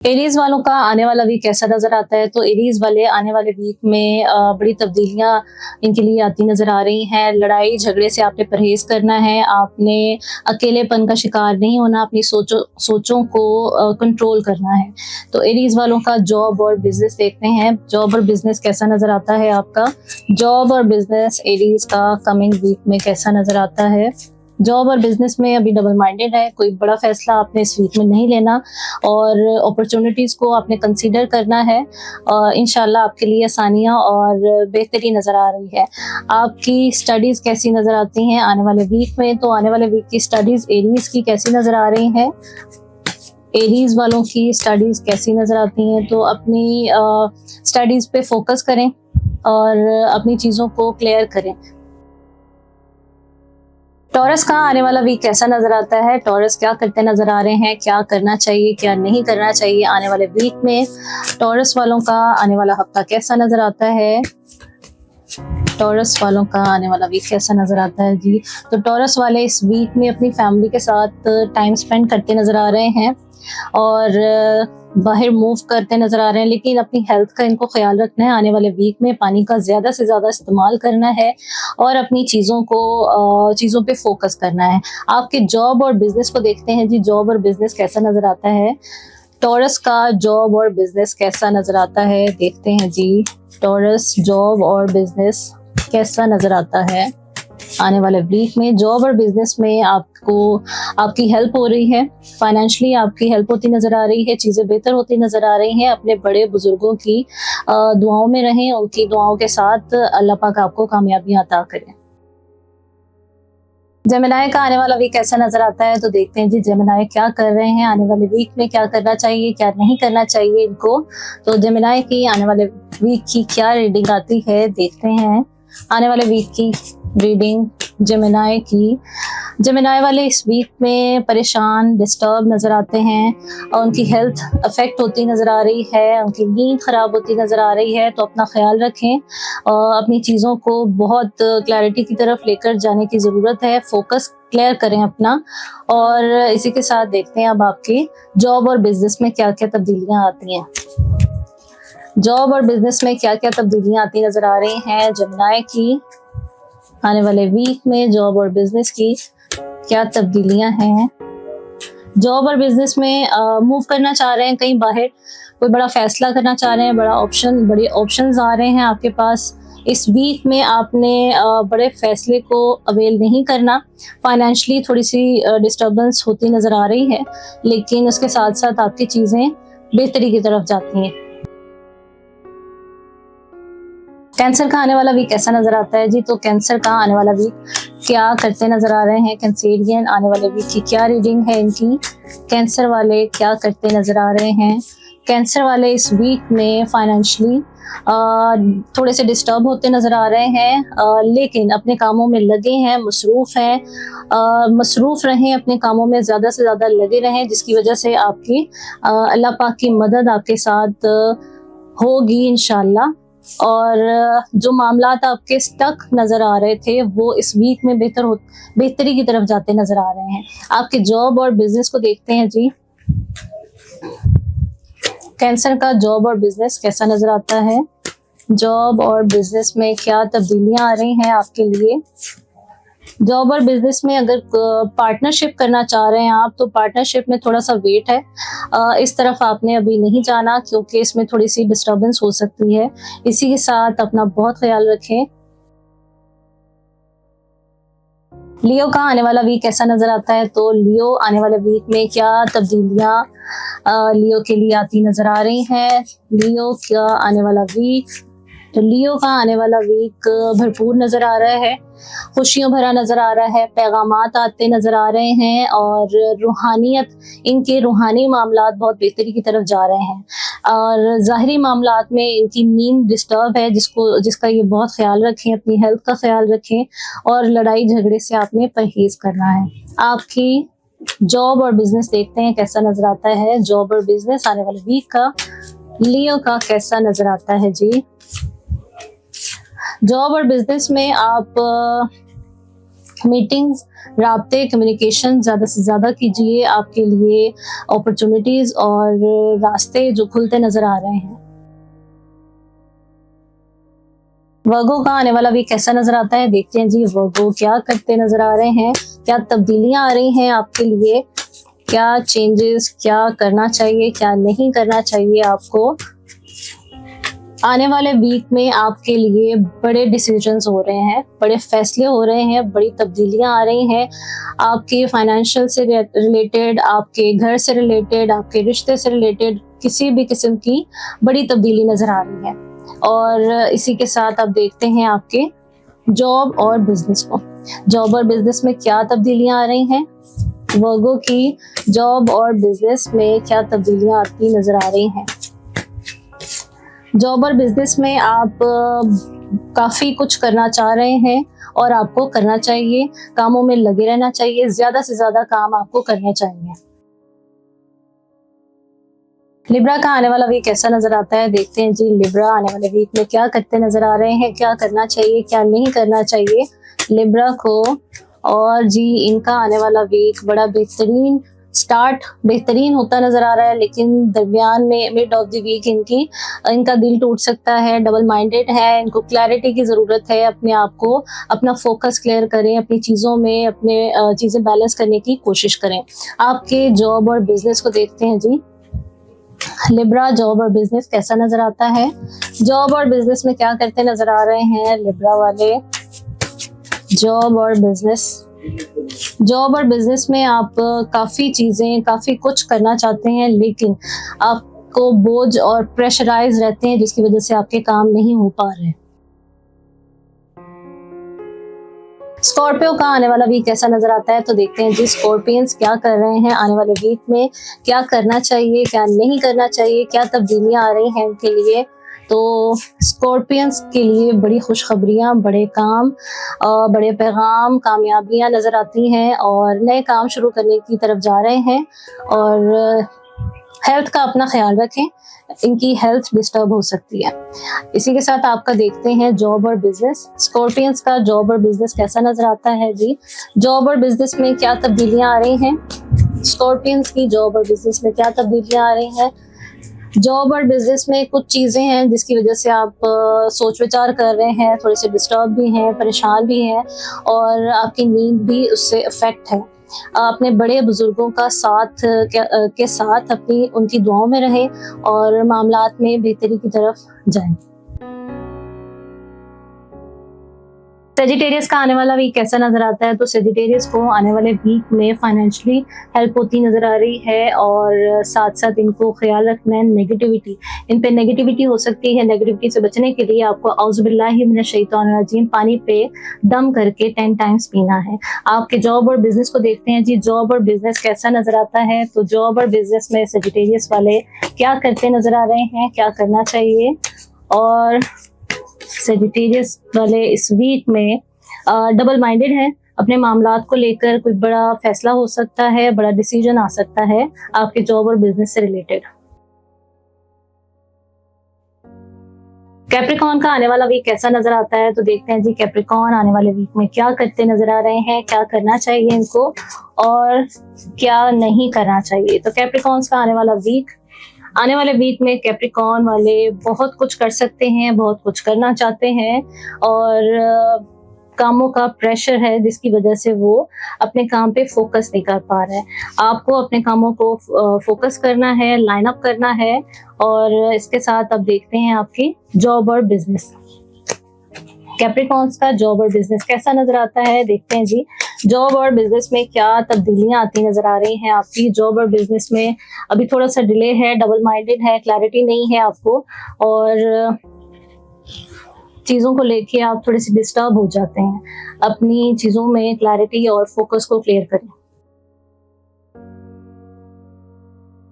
Aries वालों का आने वाला वीक कैसा नजर आता है? तो एरीज वाले आने वाले वीक में बड़ी तब्दीलियां इनके लिए आती नजर आ रही हैं। लड़ाई झगड़े से आपने परहेज करना है, आपने अकेलेपन का शिकार नहीं होना, अपनी सोचों को कंट्रोल करना है। तो एरीज वालों का जॉब और बिजनेस देखते हैं। जॉब और बिजनेस कैसा नजर आता है आपका? जॉब और बिजनेस एरीज का कमिंग वीक में कैसा नजर आता है? जॉब और बिजनेस में अभी डबल माइंडेड है, कोई बड़ा फैसला आपने इस वीक में नहीं लेना और अपॉर्चुनिटीज़ को आपने कंसीडर करना है। इंशाल्लाह आपके लिए आसानियाँ और बेहतरी नज़र आ रही है। आपकी स्टडीज़ कैसी नज़र आती हैं आने वाले वीक में? तो आने वाले वीक की स्टडीज़ एरीज की कैसी नज़र आ रही हैं? एरीज वालों की स्टडीज़ कैसी नज़र आती हैं? तो अपनी स्टडीज़ पे फोकस करें और अपनी चीज़ों को क्लियर करें। टॉरस का आने वाला वीक कैसा नजर आता है? टॉरस क्या करते नजर आ रहे हैं? क्या करना चाहिए, क्या नहीं करना चाहिए आने वाले वीक में? टॉरस वालों का आने वाला हफ्ता कैसा नजर आता है? टॉरस वालों का आने वाला वीक कैसा नजर आता है जी? तो टॉरस वाले इस वीक में अपनी फैमिली के साथ टाइम स्पेंड करते नजर आ रहे हैं और बाहर मूव करते नजर आ रहे हैं, लेकिन अपनी हेल्थ का इनको ख्याल रखना है। आने वाले वीक में पानी का ज़्यादा से ज़्यादा इस्तेमाल करना है और अपनी चीज़ों पे फोकस करना है। आपके जॉब और बिजनेस को देखते हैं जी। जॉब और बिजनेस कैसा नजर आता है? टॉरस का जॉब और बिजनेस कैसा नजर आता है? देखते हैं जी। टॉरस जॉब और बिजनेस कैसा नजर आता है आने वाले वीक में? जॉब और बिजनेस में आपकी हेल्प हो रही है, फाइनेंशियली आपकी हेल्प होती नजर आ रही है, चीजें बेहतर होती नजर आ रही हैं। अपने बड़े बुजुर्गों की दुआओं में रहें, उनकी दुआओं के साथ अल्लाह पाक आपको कामयाबियां अता करें। जेमिनाई का आने वाला वीक कैसा नजर आता है? तो देखते हैं जी जेमिनाई क्या कर रहे हैं आने वाले वीक में, क्या करना चाहिए, क्या नहीं करना चाहिए इनको। तो जेमिनाई की आने वाले वीक की क्या रीडिंग आती है, देखते हैं। आने वाले वीक की रीडिंग जेमिनाई की। जेमिनाई वाले इस वीक में परेशान, डिस्टर्ब नज़र आते हैं और उनकी हेल्थ अफेक्ट होती नज़र आ रही है, उनकी नींद ख़राब होती नज़र आ रही है। तो अपना ख्याल रखें और अपनी चीज़ों को बहुत क्लैरिटी की तरफ लेकर जाने की ज़रूरत है। फोकस क्लियर करें अपना। और इसी के साथ देखते हैं अब आपकी जॉब और बिजनेस में क्या क्या तब्दीलियाँ आती हैं। जॉब और बिजनेस में क्या क्या तब्दीलियाँ आती नज़र आ रही हैं जेमिनाई की आने वाले वीक में? जॉब और बिजनेस की क्या तब्दीलियां हैं? जॉब और बिजनेस में मूव करना चाह रहे हैं कहीं बाहर, कोई बड़ा फैसला करना चाह रहे हैं, बड़े ऑप्शंस आ रहे हैं आपके पास। इस वीक में आपने बड़े फैसले को अवेल नहीं करना। फाइनेंशियली थोड़ी सी डिस्टर्बेंस होती नज़र आ रही है, लेकिन उसके साथ साथ आपकी चीज़ें बेहतरी की तरफ जाती हैं। कैंसर का आने वाला वीक कैसा नजर आता है जी? तो कैंसर का आने वाला वीक क्या करते नजर आ रहे हैं कैंसेरियन? आने वाले वीक की क्या रीडिंग है इनकी? कैंसर वाले क्या करते नजर आ रहे हैं? कैंसर वाले इस वीक में फाइनेंशियली थोड़े से डिस्टर्ब होते नजर आ रहे हैं, लेकिन अपने कामों में लगे हैं, मसरूफ हैं। मसरूफ रहें, अपने कामों में ज़्यादा से ज़्यादा लगे रहें, जिसकी वजह से आपकी अल्लाह पाक की मदद आपके साथ होगी इंशाल्लाह। और जो मामलात आपके स्टक नज़र आ रहे थे वो इस वीक में बेहतरी की तरफ जाते नज़र आ रहे हैं। आपके जॉब और बिजनेस को देखते हैं जी। कैंसर का जॉब और बिजनेस कैसा नज़र आता है? जॉब और बिजनेस में क्या तब्दीलियां आ रही हैं आपके लिए? जॉब और बिजनेस में अगर पार्टनरशिप करना चाह रहे हैं आप, तो पार्टनरशिप में थोड़ा सा वेट है। इस तरफ आपने अभी नहीं जाना क्योंकि इसमें थोड़ी सी डिस्टर्बेंस हो सकती है। इसी के साथ अपना बहुत ख्याल रखें। लियो का आने वाला वीक कैसा नजर आता है? तो लियो आने वाले वीक में क्या तब्दीलियां लियो के लिए आती नजर आ रही हैं? लियो का आने वाला वीक, तो लियो का आने वाला वीक भरपूर नजर आ रहा है, खुशियों भरा नजर आ रहा है, पैगामात आते नजर आ रहे हैं और इनके रूहानी मामलात बहुत बेहतरी की तरफ जा रहे हैं। और ज़ाहिरी मामलात में इनकी नींद डिस्टर्ब है, जिसका ये बहुत ख्याल रखें, अपनी हेल्थ का ख्याल रखें और लड़ाई झगड़े से आपने परहेज करना है। आपकी जॉब और बिजनेस देखते हैं कैसा नजर आता है। जॉब और बिजनेस आने वाले वीक का लियो का कैसा नजर आता है जी? जॉब और बिजनेस में आप मीटिंग्स, राब्ते, कम्युनिकेशन ज़्यादा से ज़्यादा कीजिए। आपके लिए अपॉर्चुनिटीज़ और रास्ते जो खुलते नज़र आ रहे हैं। वर्गो का आने वाला वीक कैसा नजर आता है, देखते हैं जी वर्गो क्या करते नजर आ रहे हैं, क्या तब्दीलियां आ रही हैं आपके लिए, क्या चेंजेस, क्या करना चाहिए, क्या नहीं करना चाहिए आपको। आने वाले वीक में आपके लिए बड़े डिसीजंस हो रहे हैं, बड़े फैसले हो रहे हैं, बड़ी तब्दीलियां आ रही हैं। आपके फाइनेंशियल से रिलेटेड, आपके घर से रिलेटेड, आपके रिश्ते से रिलेटेड किसी भी किस्म की बड़ी तब्दीली नजर आ रही है। और इसी के साथ आप देखते हैं आपके जॉब और बिजनेस को। जॉब और बिजनेस में क्या तब्दीलियां आ रही हैं, वर्गो की जॉब और बिजनेस में क्या तब्दीलियां आती नजर आ रही हैं। जॉब और बिजनेस में आप काफी कुछ करना चाह रहे हैं और आपको करना चाहिए, कामों में लगे रहना चाहिए, ज्यादा से ज्यादा काम आपको करने चाहिए। लिब्रा का आने वाला वीक कैसा नजर आता है, देखते हैं जी लिब्रा आने वाले वीक में क्या करते नजर आ रहे हैं, क्या करना चाहिए, क्या नहीं करना चाहिए लिब्रा को। और जी इनका आने वाला वीक बड़ा बेहतरीन स्टार्ट, बेहतरीन होता नजर आ रहा है, लेकिन दरमियान में मिड ऑफ द वीक इनका दिल टूट सकता है, डबल माइंडेड है, इनको क्लैरिटी की जरूरत है। अपने आप को, अपना फोकस क्लियर करें, अपनी चीजों में अपने चीजें बैलेंस करने की कोशिश करें। आपके जॉब और बिजनेस को देखते हैं जी लिब्रा, जॉब और बिजनेस कैसा नजर आता है। जॉब और बिजनेस में क्या करते नजर आ रहे हैं लिब्रा वाले। जॉब और बिजनेस में आप काफी चीजें, काफी कुछ करना चाहते हैं, लेकिन आपको बोझ और प्रेशराइज रहते हैं, जिसकी वजह से आपके काम नहीं हो पा रहे। स्कॉर्पियो का आने वाला वीक कैसा नजर आता है, तो देखते हैं जी स्कॉर्पियंस क्या कर रहे हैं आने वाले वीक में, क्या करना चाहिए, क्या नहीं करना चाहिए, क्या तब्दीलियां आ रही हैं उनके लिए। तो स्कॉर्पियंस के लिए बड़ी खुशखबरियां, बड़े काम, बड़े पैगाम, कामयाबियां नजर आती हैं और नए काम शुरू करने की तरफ जा रहे हैं। और हेल्थ का अपना ख्याल रखें, इनकी हेल्थ डिस्टर्ब हो सकती है। इसी के साथ आपका देखते हैं जॉब और बिजनेस। स्कॉर्पियंस का जॉब और बिजनेस कैसा नजर आता है जी। जॉब और बिजनेस में क्या तब्दीलियां आ रही हैं, स्कॉर्पियंस की जॉब और बिजनेस में क्या तब्दीलियां आ रही हैं। जॉब और बिजनेस में कुछ चीजें हैं जिसकी वजह से आप सोच विचार कर रहे हैं, थोड़े से डिस्टर्ब भी हैं, परेशान भी हैं और आपकी नींद भी उससे अफेक्ट है। अपने बड़े बुजुर्गों का साथ के साथ अपनी उनकी दुआओं में रहें और मामलात में बेहतरी की तरफ जाएं। सेजिटेरियस का आने वाला वीक कैसा नजर आता है, तो सेजिटेरियस को आने वाले वीक में फाइनेंशियली हेल्प होती नजर आ रही है और साथ साथ इनको ख्याल रखना है नेगेटिविटी, इन पे नेगेटिविटी हो सकती है। नेगेटिविटी से बचने के लिए आपको औज़ुबिल्लाहि मिनश्शैतानिर्रजीम पानी पे दम करके 10 टाइम्स पीना है। आपके जॉब और बिजनेस को देखते हैं जी, जॉब और बिजनेस कैसा नजर आता है। तो जॉब और बिजनेस में सेजिटेरियस वाले क्या करते नजर आ रहे हैं, क्या करना चाहिए। और सेजिटेरियस वाले इस वीक में डबल माइंडेड है, अपने मामलात को लेकर कोई बड़ा फैसला हो सकता है, बड़ा डिसीजन आ सकता है आपके जॉब और बिजनेस से रिलेटेड। कैप्रिकॉर्न का आने वाला वीक कैसा नजर आता है, तो देखते हैं जी कैप्रिकॉर्न आने वाले वीक में क्या करते नजर आ रहे हैं, क्या करना चाहिए इनको और क्या नहीं करना चाहिए। तो कैप्रिकॉर्न्स का आने वाले वीक में कैप्रिकॉर्न वाले बहुत कुछ कर सकते हैं, बहुत कुछ करना चाहते हैं और कामों का प्रेशर है जिसकी वजह से वो अपने काम पे फोकस नहीं कर पा रहे हैं। आपको अपने कामों को फोकस करना है, लाइन अप करना है। और इसके साथ अब देखते हैं आपकी जॉब और बिजनेस। कैप्रिकॉर्न्स का जॉब और बिजनेस कैसा नजर आता है, देखते हैं जी जॉब और बिजनेस में क्या तब्दीलियां आती नजर आ रही हैं आपकी। जॉब और बिजनेस में अभी थोड़ा सा डिले है, डबल माइंडेड है, क्लैरिटी नहीं है आपको और चीजों को लेके आप थोड़े से डिस्टर्ब हो जाते हैं। अपनी चीजों में क्लैरिटी और फोकस को क्लियर करें।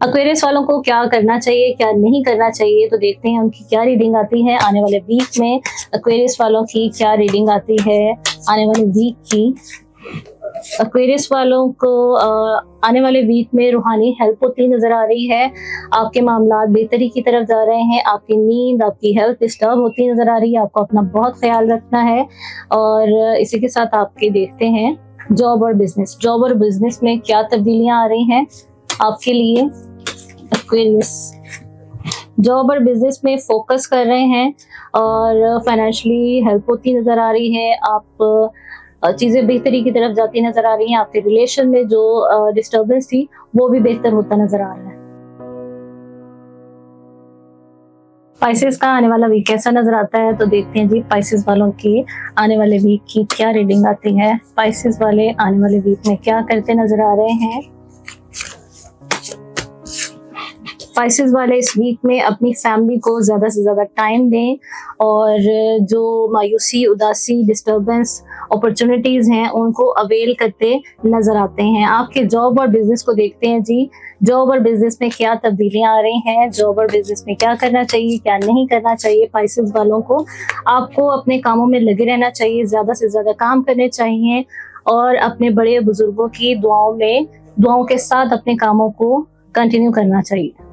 एक्वेरियस वालों को क्या करना चाहिए, क्या नहीं करना चाहिए, तो देखते हैं उनकी क्या रीडिंग आती है आने वाले वीक में। एक्वेरियस वालों की क्या रीडिंग आती है आने वाले वीक की। एक्वेरियस वालों को आने वाले वीक में रूहानी हेल्प होती नजर आ रही है। आपके मामलात बेहतरी की तरफ जा रहे हैं। आपकी नींद, आपकी हेल्थ डिस्टर्ब होती नजर आ रही है। आपको अपना बहुत ख्याल रखना है। और इसी के साथ आपके देखते हैं जॉब और बिजनेस। जॉब और बिजनेस में क्या तब्दीलियां आ रही हैं आपके लिए एक्वेरियस। जॉब और बिजनेस में फोकस कर रहे हैं और फाइनेंशियली हेल्प होती नजर आ रही है। आप चीजें बेहतरी की तरफ जाती नजर आ रही हैं। आपके रिलेशन में जो डिस्टर्बेंस थी वो भी बेहतर होता नजर आ रहा है। स्पाइसेस का आने वाला वीक कैसा नजर आता है तो देखते हैं जी स्पाइसेस वालों की आने वाले वीक की क्या रीडिंग आती है। स्पाइसेस वाले आने वाले वीक में क्या करते नजर आ रहे हैं। स्पाइसेस वाले इस वीक में अपनी फैमिली को ज़्यादा से ज़्यादा टाइम दें और जो मायूसी, उदासी, डिस्टर्बेंस, अपॉर्चुनिटीज़ हैं उनको अवेल करते नज़र आते हैं। आपके जॉब और बिजनेस को देखते हैं जी। जॉब और बिजनेस में क्या तब्दीलियां आ रही हैं। जॉब और बिजनेस में क्या करना चाहिए, क्या नहीं करना चाहिए। स्पाइसेस वालों को आपको अपने कामों में लगे रहना चाहिए, ज़्यादा से ज़्यादा काम करने चाहिए और अपने बड़े बुजुर्गों की दुआओं के साथ अपने कामों को कंटिन्यू करना चाहिए।